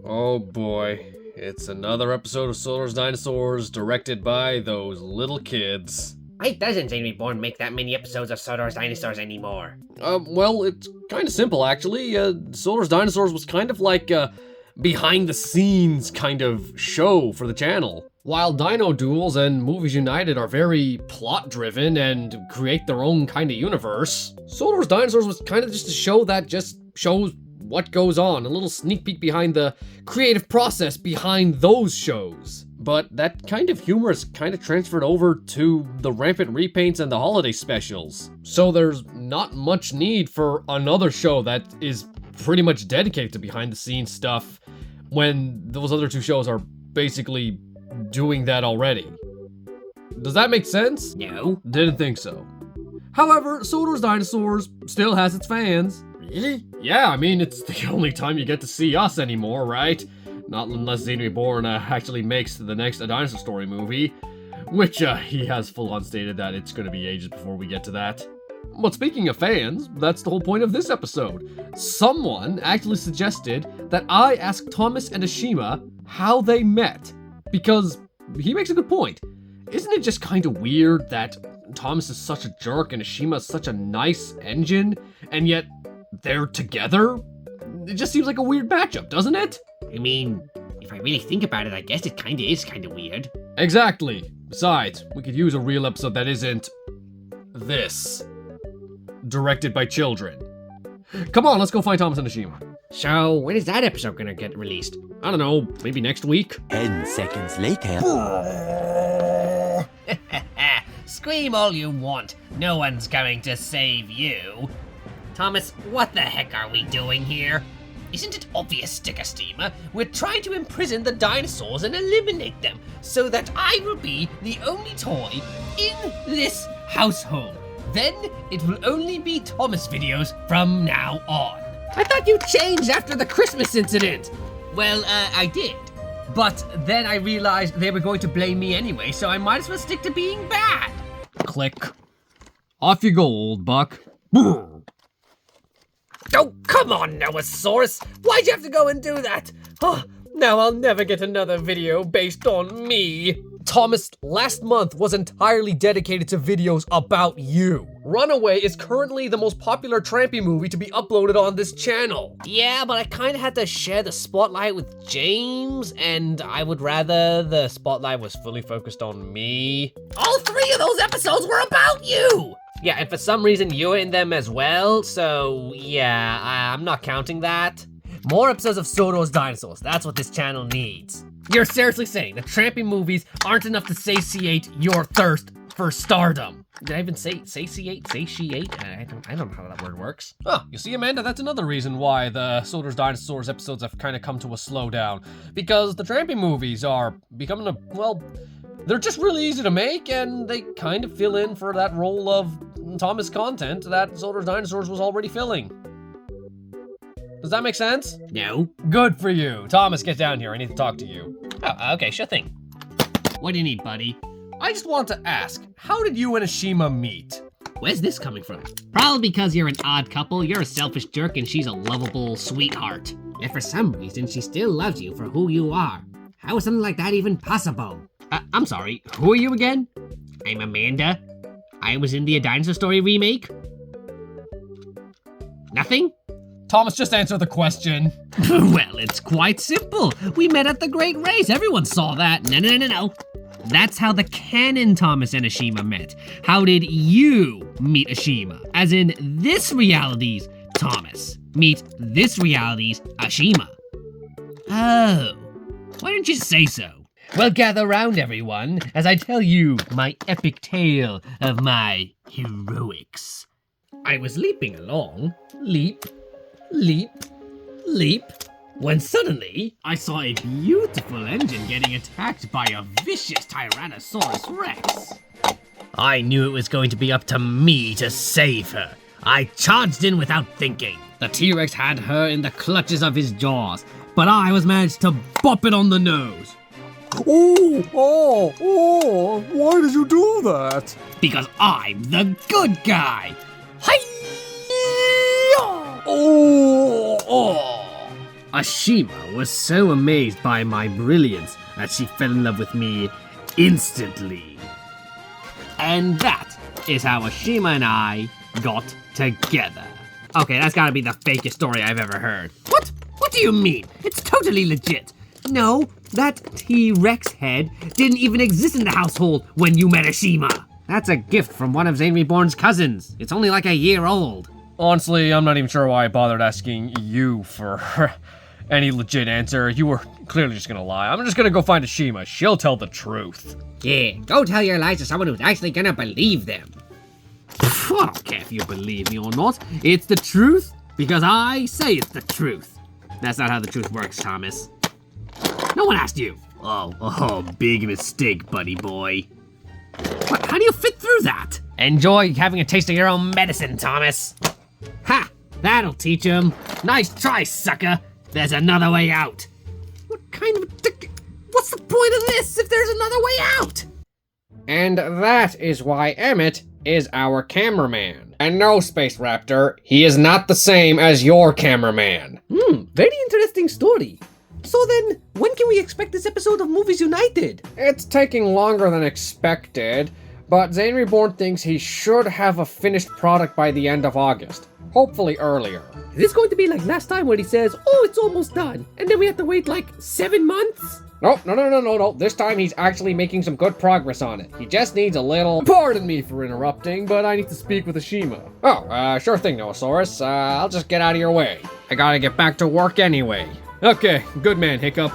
Oh boy, it's another episode of Sodor's Dinosaurs directed by those little kids. Why doesn't Zainreborn make that many episodes of Sodor's Dinosaurs anymore? Well, it's kind of simple actually. Sodor's Dinosaurs was kind of like a behind-the-scenes kind of show for the channel. While Dino Duels and Movies United are very plot-driven and create their own kind of universe, Sodor's Dinosaurs was kind of just a show that just shows what goes on, a little sneak peek behind the creative process behind those shows. But that kind of humor is kind of transferred over to the rampant repaints and the holiday specials. So there's not much need for another show that is pretty much dedicated to behind the scenes stuff when those other two shows are basically doing that already. Does that make sense? No. Didn't think so. However, Sodor's Dinosaurs still has its fans. Really? Yeah, I mean, it's the only time you get to see us anymore, right? Not unless Zainreborn actually makes the next A Dinosaur Story movie, which he has full-on stated that it's going to be ages before we get to that. But speaking of fans, that's the whole point of this episode. Someone actually suggested that I ask Thomas and Ashima how they met, because he makes a good point. Isn't it just kind of weird that Thomas is such a jerk and Ashima is such a nice engine, and yet they're together? It just seems like a weird matchup, doesn't it? I mean, if I really think about it, I guess it kinda is kinda weird. Exactly. Besides, we could use a real episode that isn't this. Directed by children. Come on, let's go find Thomas and Ashima. So, when is that episode gonna get released? I don't know, maybe next week? 10 seconds later. Scream all you want. No one's going to save you. Thomas, what the heck are we doing here? Isn't it obvious, Sticker Steamer? We're trying to imprison the dinosaurs and eliminate them so that I will be the only toy in this household. Then it will only be Thomas videos from now on. I thought you changed after the Christmas incident. Well, I did. But then I realized they were going to blame me anyway, so I might as well stick to being bad. Click. Off you go, old buck. Oh, come on, Noasaurus! Why'd you have to go and do that? Oh, now I'll never get another video based on me. Thomas, last month was entirely dedicated to videos about you. Runaway is currently the most popular Trampy movie to be uploaded on this channel. Yeah, but I kinda had to share the spotlight with James, and I would rather the spotlight was fully focused on me. All 3 of those episodes were about you! Yeah, and for some reason you're in them as well, so yeah, I'm not counting that. More episodes of Sodor's Dinosaurs, that's what this channel needs. You're seriously saying the Trampy movies aren't enough to satiate your thirst for stardom? Did I even say satiate? I don't know how that word works. Oh, you see, Amanda, that's another reason why the Sodor's Dinosaurs episodes have kind of come to a slowdown. Because the Trampy movies are becoming they're just really easy to make, and they kind of fill in for that role of Thomas content that Sodor's Dinosaurs was already filling. Does that make sense? No. Good for you. Thomas, get down here. I need to talk to you. Oh, okay, sure thing. What do you need, buddy? I just want to ask, how did you and Ashima meet? Where's this coming from? Probably because you're an odd couple, you're a selfish jerk, and she's a lovable sweetheart. Yet for some reason, she still loves you for who you are. How is something like that even possible? I'm sorry, who are you again? I'm Amanda. I was in the A Dinosaur Story remake. Nothing? Thomas, just answer the question. Well, it's quite simple. We met at the Great Race. Everyone saw that. No. That's how the canon Thomas and Ashima met. How did you meet Ashima? As in this reality's Thomas meet this reality's Ashima. Oh, why didn't you say so? Well, gather round, everyone, as I tell you my epic tale of my heroics. I was leaping along, leap, when suddenly I saw a beautiful engine getting attacked by a vicious Tyrannosaurus Rex. I knew it was going to be up to me to save her. I charged in without thinking. The T-Rex had her in the clutches of his jaws, but I was managed to bop it on the nose. Oh, why did you do that? Because I'm the good guy. Hi-ya! Ashima was so amazed by my brilliance that she fell in love with me instantly. And that is how Ashima and I got together. Okay, that's gotta be the fakest story I've ever heard. What? What do you mean? It's totally legit. No, that T-Rex head didn't even exist in the household when you met Ashima. That's a gift from one of Zainreborn's cousins. It's only like a year old. Honestly, I'm not even sure why I bothered asking you for any legit answer. You were clearly just gonna lie. I'm just gonna go find Ashima. She'll tell the truth. Yeah, go tell your lies to someone who's actually gonna believe them. I don't care if you believe me or not. It's the truth because I say it's the truth. That's not how the truth works, Thomas. No one asked you. Oh, big mistake, buddy boy. What, how do you fit through that? Enjoy having a taste of your own medicine, Thomas. Ha! That'll teach him. Nice try, sucker. There's another way out. What kind of what's the point of this if there's another way out? And that is why Emmett is our cameraman. And no, Space Raptor, he is not the same as your cameraman. Very interesting story. So then, when can we expect this episode of Movies United? It's taking longer than expected, but Zainreborn thinks he should have a finished product by the end of August. Hopefully earlier. Is this going to be like last time where he says, oh, it's almost done, and then we have to wait like 7 months? No. This time he's actually making some good progress on it. He just needs a little... Pardon me for interrupting, but I need to speak with Ashima. Oh, sure thing, Noasaurus. I'll just get out of your way. I gotta get back to work anyway. Okay, good man, Hiccup.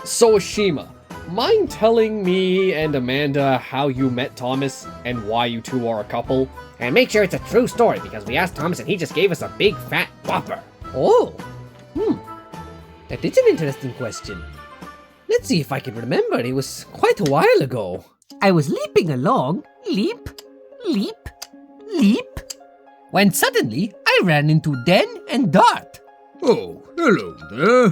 So, Ashima, mind telling me and Amanda how you met Thomas and why you two are a couple? And make sure it's a true story because we asked Thomas and he just gave us a big fat whopper. Oh, that is an interesting question. Let's see if I can remember. It was quite a while ago. I was leaping along, leap, leap, leap, when suddenly I ran into Den and Dart. Oh, hello there.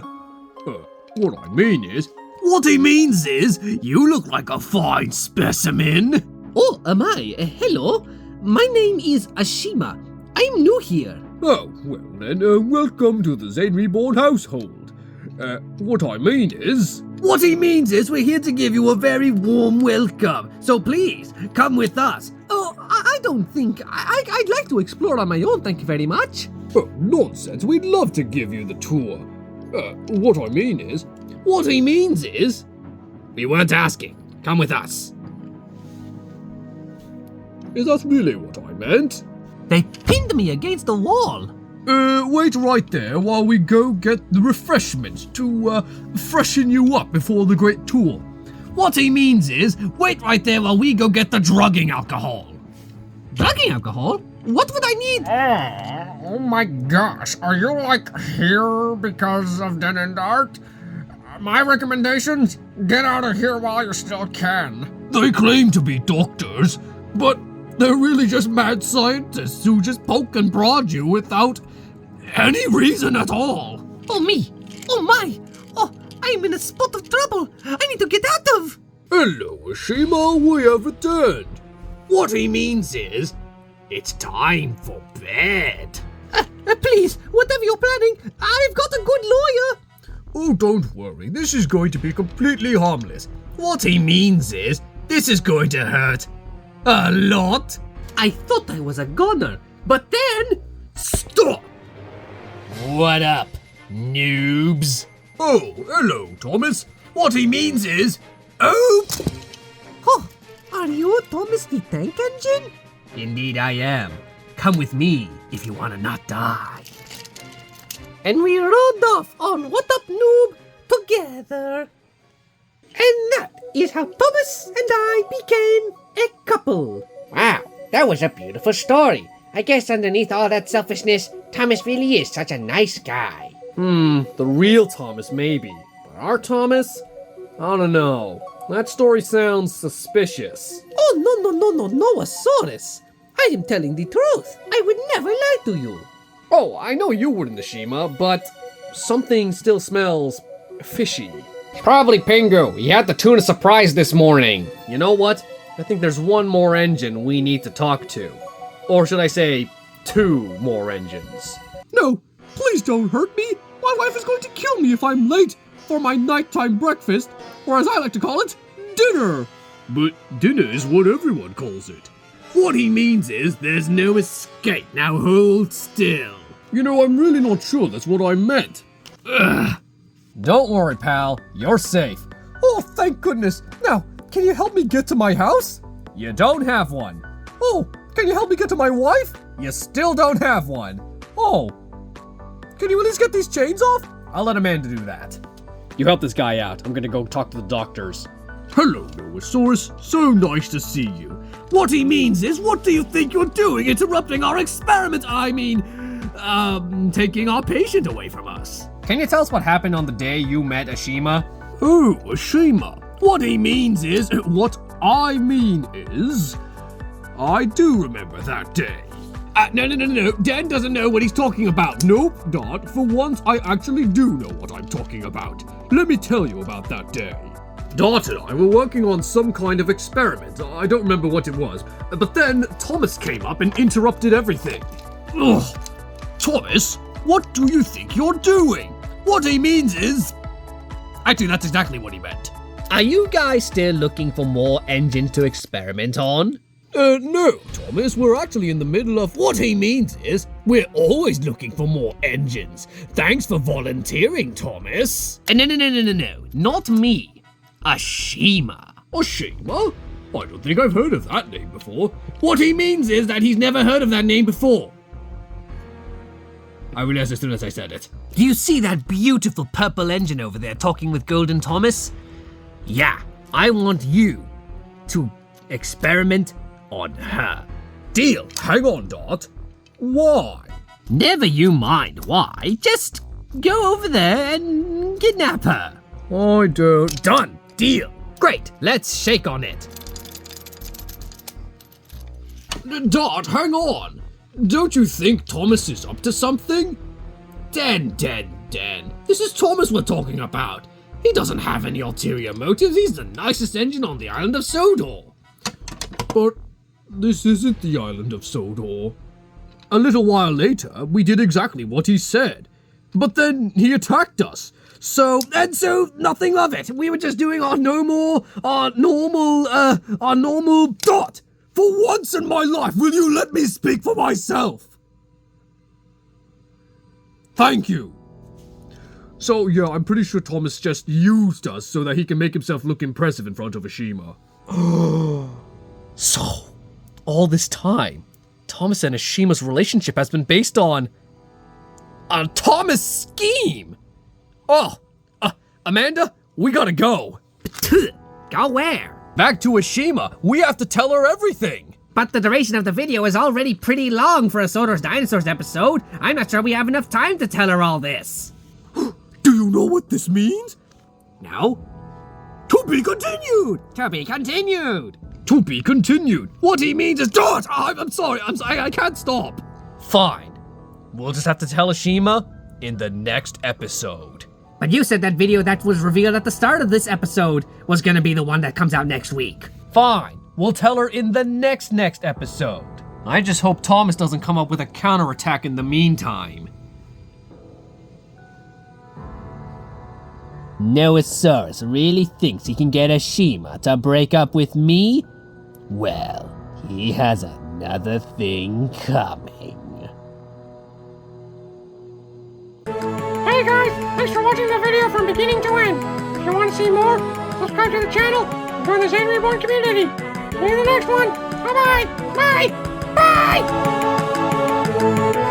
What I mean is... What he means is, you look like a fine specimen. Oh, am I? Hello. My name is Ashima. I'm new here. Oh, well then, welcome to the Zainreborn household. What I mean is... What he means is we're here to give you a very warm welcome. So please, come with us. Oh, I don't think... I'd like to explore on my own, thank you very much. Oh, nonsense. We'd love to give you the tour. What I mean is... What he means is... We weren't asking. Come with us. Is that really what I meant? They pinned me against the wall. Wait right there while we go get the refreshments to, freshen you up before the great tour. What he means is, wait right there while we go get the drugging alcohol. Drugging alcohol? What would I need? Oh my gosh, are you like here because of Den and Dart? My recommendations? Get out of here while you still can. They claim to be doctors, but they're really just mad scientists who just poke and prod you without any reason at all. Oh me! Oh my! Oh, I'm in a spot of trouble! I need to get out of! Hello, Ashima, we have returned. What he means is, it's time for bed. Please, whatever you're planning, I've got a good lawyer. Oh, don't worry, this is going to be completely harmless. What he means is, this is going to hurt a lot. I thought I was a goner, but then... Stop! What up, noobs? Oh, hello, Thomas. What he means is... Oh! Oh, are you Thomas the Tank Engine? Indeed I am. Come with me if you want to not die. And we rode off on What Up Noob together. And that is how Thomas and I became a couple. Wow, that was a beautiful story. I guess underneath all that selfishness, Thomas really is such a nice guy. The real Thomas maybe, but our Thomas? I don't know. That story sounds suspicious. Oh, no, Noasaurus. I am telling the truth. I would never lie to you. Oh, I know you wouldn't, Ashima, but something still smells fishy. Probably Pingu. He had the tuna surprise this morning. You know what? I think there's one more engine we need to talk to. Or should I say, 2 more engines. No, please don't hurt me. Why my wife is going to kill me if I'm late for my nighttime breakfast, or as I like to call it, dinner. But dinner is what everyone calls it. What he means is there's no escape. Now hold still. You know, I'm really not sure that's what I meant. Ugh. Don't worry, pal. You're safe. Oh, thank goodness. Now, can you help me get to my house? You don't have one. Oh, can you help me get to my wife? You still don't have one. Oh, can you at least get these chains off? I'll let Amanda do that. You help this guy out. I'm gonna go talk to the doctors. Hello, Noasaurus. So nice to see you. What he means is, what do you think you're doing interrupting our experiment? I mean, taking our patient away from us. Can you tell us what happened on the day you met Ashima? Oh, Ashima. What he means is, what I mean is, I do remember that day. No. Dan doesn't know what he's talking about. Nope, Dot. For once, I actually do know what I'm talking about. Let me tell you about that day. Dot and I were working on some kind of experiment. I don't remember what it was. But then Thomas came up and interrupted everything. Ugh. Thomas, what do you think you're doing? What he means is... Actually, that's exactly what he meant. Are you guys still looking for more engines to experiment on? No, Thomas, we're actually in the middle of... What he means is, we're always looking for more engines. Thanks for volunteering, Thomas. No. Not me. Ashima. Ashima? I don't think I've heard of that name before. What he means is that he's never heard of that name before. I realized as soon as I said it. Do you see that beautiful purple engine over there talking with Golden Thomas? Yeah, I want you to experiment on her. Deal. Hang on, Dot. Why? Never you mind why. Just go over there and kidnap her. I don't... Done. Deal. Great, let's shake on it. Dot, hang on. Don't you think Thomas is up to something? Dan. This is Thomas we're talking about. He doesn't have any ulterior motives. He's the nicest engine on the island of Sodor. But this isn't the island of Sodor. A little while later, we did exactly what he said. But then he attacked us. So nothing of it. We were just doing our normal Dot! For once in my life, will you let me speak for myself? Thank you. So yeah, I'm pretty sure Thomas just used us so that he can make himself look impressive in front of Ashima. So, all this time, Thomas and Ashima's relationship has been based on a Thomas scheme. Oh, Amanda, we gotta go. Go where? Back to Ashima. We have to tell her everything. But the duration of the video is already pretty long for a Sodor's Dinosaurs episode. I'm not sure we have enough time to tell her all this. Do you know what this means? No? To be continued! To be continued. To be continued. What he means is Dot! I'm sorry, I can't stop. Fine. We'll just have to tell Ashima in the next episode. But you said that video that was revealed at the start of this episode was gonna be the one that comes out next week. Fine. We'll tell her in the next episode. I just hope Thomas doesn't come up with a counterattack in the meantime. Noasaurus really thinks he can get Ashima to break up with me? Well, he has another thing coming. Hey guys, thanks for watching the video from beginning to end. If you want to see more, subscribe to the channel and join the Zainreborn community. See you in the next one. Bye-bye. Bye. Bye.